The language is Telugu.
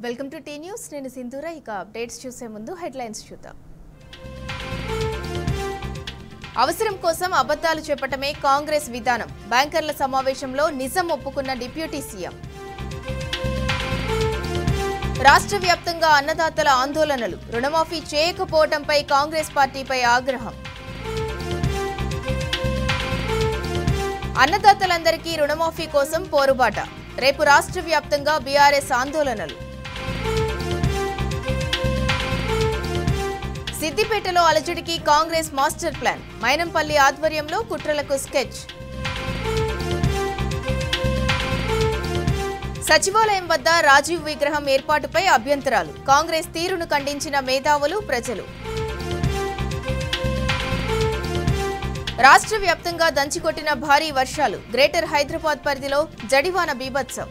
Welcome to tea news. నేను సింధూర. ఇక అప్డేట్స్ చూసే ముందు హెడ్లైన్స్ చూద్దాం. అవసరం కోసం అబద్ధాలు చెప్పటమే కాంగ్రెస్ విధానం. బ్యాంకర్ల సమావేశంలో నిజం ఒప్పుకున్న డిప్యూటీ సీఎం. రాష్ట్ర వ్యాప్తంగా అన్నదాతల ఆందోళనలు. రుణమాఫీ చేయకపోవడంపై కాంగ్రెస్ పార్టీపై ఆగ్రహం. అన్నదాతలందరికీ రుణమాఫీ కోసం పోరుబాట. రేపు రాష్ట్ర వ్యాప్తంగా బీఆర్ఎస్ ఆందోళనలు. సిద్దిపేటలో అలజడికి కాంగ్రెస్ మాస్టర్ ప్లాన్. మైనంపల్లి ఆధ్వర్యంలో కుట్రలకు స్కెచ్. సచివాలయం వద్ద రాజీవ్ విగ్రహం ఏర్పాటుపై అభ్యంతరాలు. కాంగ్రెస్ తీరును ఖండించిన మేధావులు, ప్రజలు. రాష్ట్ర వ్యాప్తంగా దంచికొట్టిన భారీ వర్షాలు. గ్రేటర్ హైదరాబాద్ పరిధిలో జడివాన బీభత్సం.